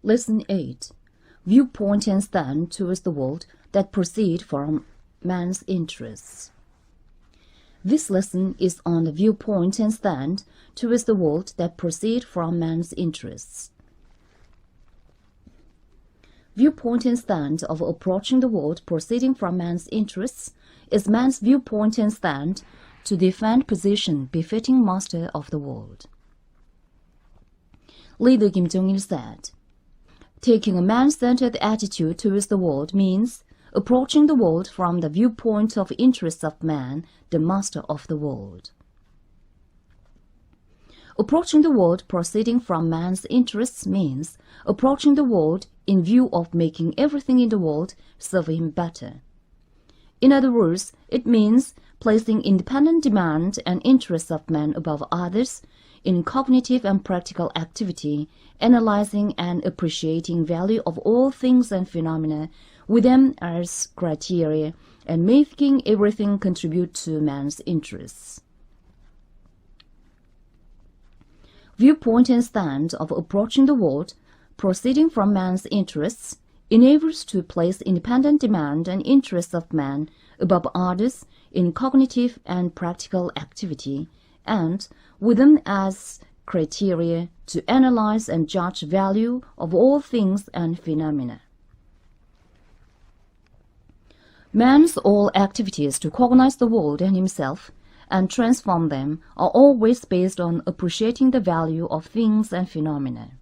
Lesson 8. Viewpoint and stand towards the world that proceed from man's interests. This lesson is on the viewpoint and stand towards the world that proceed from man's interests. Viewpoint and stand of approaching the world proceeding from man's interests is man's viewpoint and stand to defend position befitting master of the world. Leader Kim Jong-il said, "Taking a man-centered attitude towards the world means approaching the world from the viewpoint of interests of man, the master of the world." Approaching the world proceeding from man's interests means approaching the world in view of making everything in the world serve him better. In other words, it means placing independent demand and interests of man above others in cognitive and practical activity, analyzing and appreciating value of all things and phenomena with them as criteria, and making everything contribute to man's interests. Viewpoint and stand of approaching the world proceeding from man's interests enables to place independent demand and interests of man above others in cognitive and practical activity, and with them as criteria to analyze and judge value of all things and phenomena. Man's all activities to cognize the world and himself and transform them are always based on appreciating the value of things and phenomena.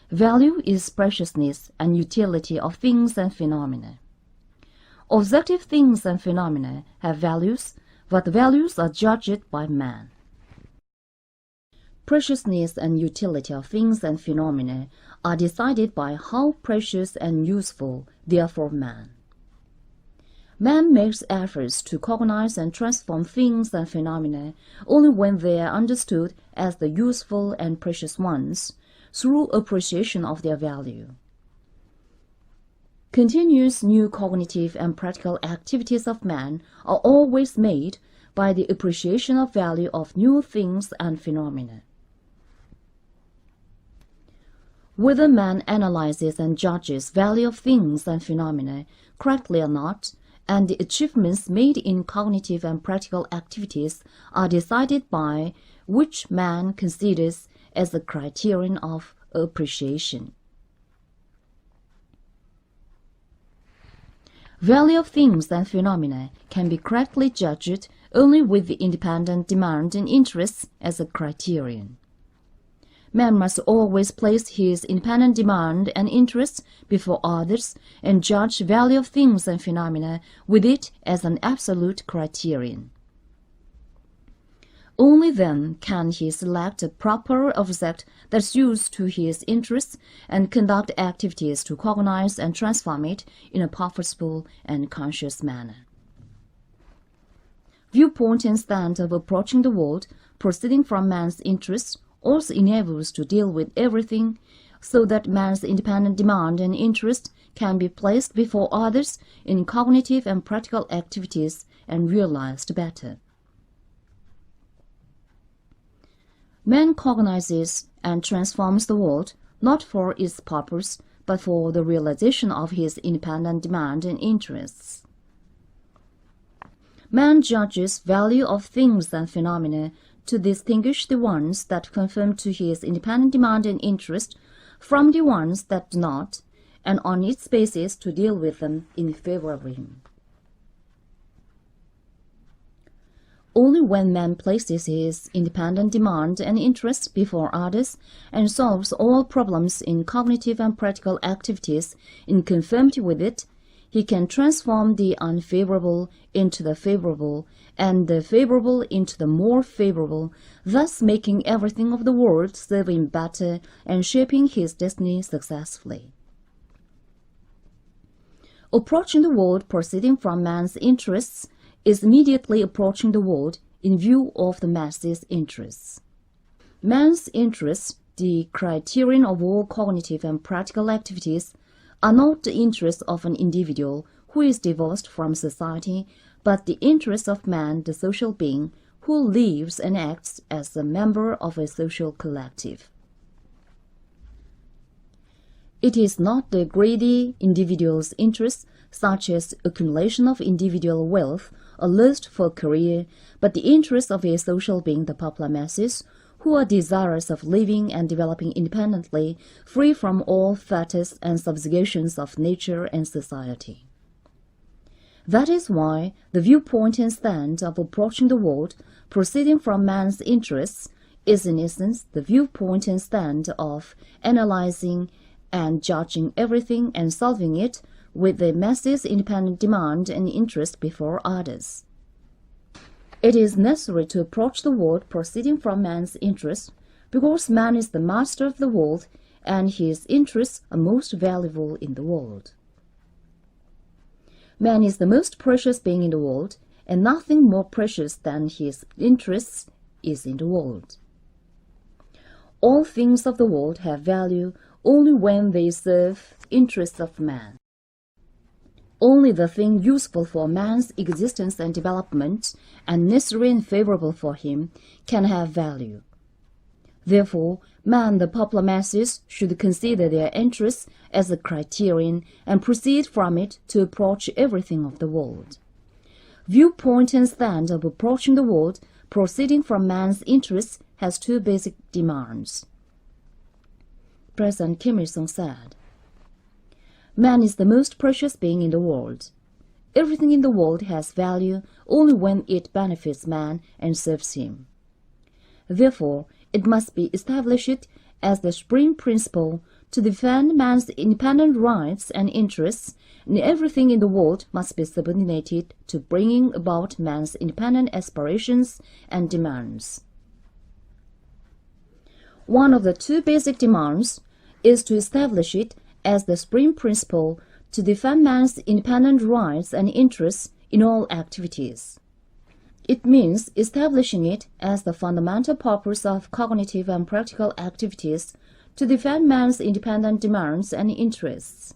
Value is preciousness and utility of things and phenomena. Objective things and phenomena have values, but the values are judged by man. Preciousness and utility of things and phenomena are decided by how precious and useful they are for man. Man makes efforts to cognize and transform things and phenomena only when they are understood as the useful and precious ones, through appreciation of their value. Continuous new cognitive and practical activities of man are always made by the appreciation of value of new things and phenomena. Whether man analyzes and judges value of things and phenomena correctly or not, and the achievements made in cognitive and practical activities are decided by which man considers as the criterion of appreciation. Value of things and phenomena can be correctly judged only with the independent demand and interests as a criterion. Man must always place his independent demand and interests before others and judge value of things and phenomena with it as an absolute criterion. Only then can he select a proper object that suits to his interests and conduct activities to cognize and transform it in a purposeful and conscious manner. Viewpoint and stand of approaching the world proceeding from man's interests also enables to deal with everything so that man's independent demand and interest can be placed before others in cognitive and practical activities and realized better. Man cognizes and transforms the world not for its purpose, but for the realization of his independent demand and interests. Man judges value of things and phenomena to distinguish the ones that conform to his independent demand and interest from the ones that do not, and on its basis to deal with them in favor of him. Only when man places his independent demand and interest before others and solves all problems in cognitive and practical activities in conformity with it, he can transform the unfavorable into the favorable and the favorable into the more favorable, thus making everything of the world serve him better and shaping his destiny successfully. Approaching the world proceeding from man's interests is immediately approaching the world in view of the masses' interests. Man's interests, the criterion of all cognitive and practical activities, are not the interests of an individual who is divorced from society, but the interests of man, the social being, who lives and acts as a member of a social collective. It is not the greedy individual's interests, such as accumulation of individual wealth or lust for career, but the interests of a social being, the popular masses, who are desirous of living and developing independently, free from all fetters and subjugations of nature and society. That is why the viewpoint and stand of approaching the world, proceeding from man's interests, is in essence the viewpoint and stand of analyzing and judging everything and solving it with the masses' independent demand and interest before others. It is necessary to approach the world proceeding from man's interests, because man is the master of the world and his interests are most valuable in the world. Man is the most precious being in the world, and nothing more precious than his interests is in the world. All things of the world have value only when they serve interests of man. Only the thing useful for man's existence and development, and necessary and favorable for him, can have value. Therefore, man, the popular masses, should consider their interests as a criterion and proceed from it to approach everything of the world. Viewpoint and stand of approaching the world, proceeding from man's interests, has two basic demands. President Kim Il-sung said, "Man is the most precious being in the world. Everything in the world has value only when it benefits man and serves him. Therefore, it must be established as the supreme principle to defend man's independent rights and interests, and everything in the world must be subordinated to bringing about man's independent aspirations and demands." One of the two basic demands is to establish it as the supreme principle to defend man's independent rights and interests in all activities. It means establishing it as the fundamental purpose of cognitive and practical activities to defend man's independent demands and interests.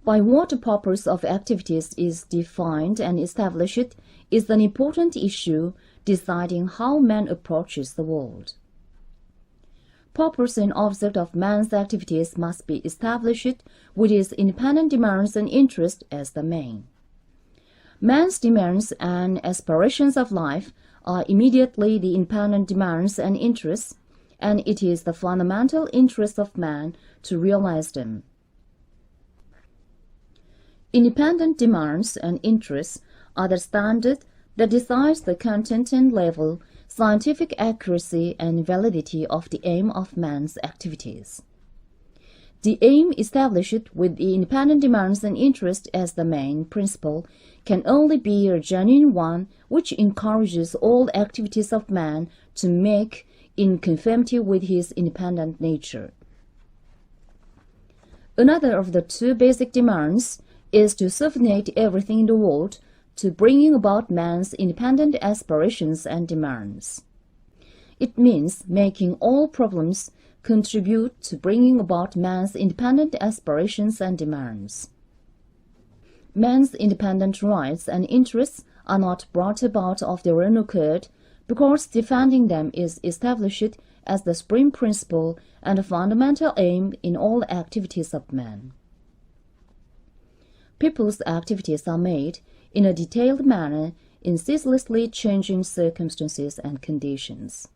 By what the purpose of activities is defined and established is an important issue deciding how man approaches the world. Purpose and object of man's activities must be established with his independent demands and interests as the main. Man's demands and aspirations of life are immediately the independent demands and interests, and it is the fundamental interest of man to realize them. Independent demands and interests are the standard that decides the content and level, scientific accuracy and validity of the aim of man's activities. The aim established with the independent demands and interests as the main principle can only be a genuine one which encourages all activities of man to make in conformity with his independent nature. Another of the two basic demands is to subordinate everything in the world to bringing about man's independent aspirations and demands. It means making all problems contribute to bringing about man's independent aspirations and demands. Man's independent rights and interests are not brought about of their own accord, because defending them is established as the supreme principle and a fundamental aim in all activities of man. People's activities are made in a detailed manner in ceaselessly changing circumstances and conditions.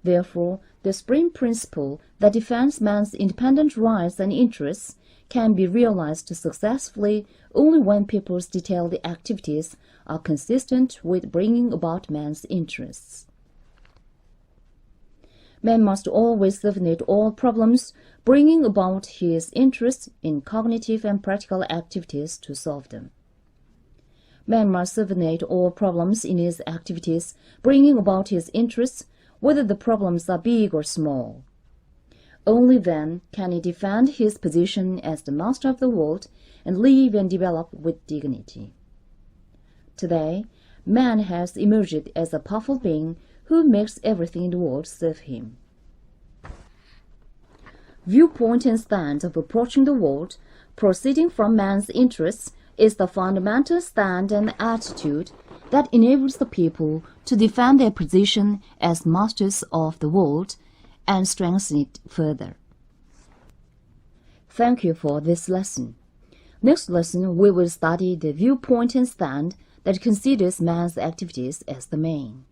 Therefore, the supreme principle that defends man's independent rights and interests can be realized successfully only when people's detailed activities are consistent with bringing about man's interests. Man must always subordinate all problems, bringing about his interests in cognitive and practical activities to solve them. Man must subordinate all problems in his activities, bringing about his interests, whether the problems are big or small. Only then can he defend his position as the master of the world and live and develop with dignity. Today, man has emerged as a powerful being who makes everything in the world serve him. Viewpoint and stand of approaching the world, proceeding from man's interests, is the fundamental stand and attitude that enables the people to defend their position as masters of the world and strengthen it further. Thank you for this lesson. Next lesson, we will study the viewpoint and stand that considers man's activities as the main.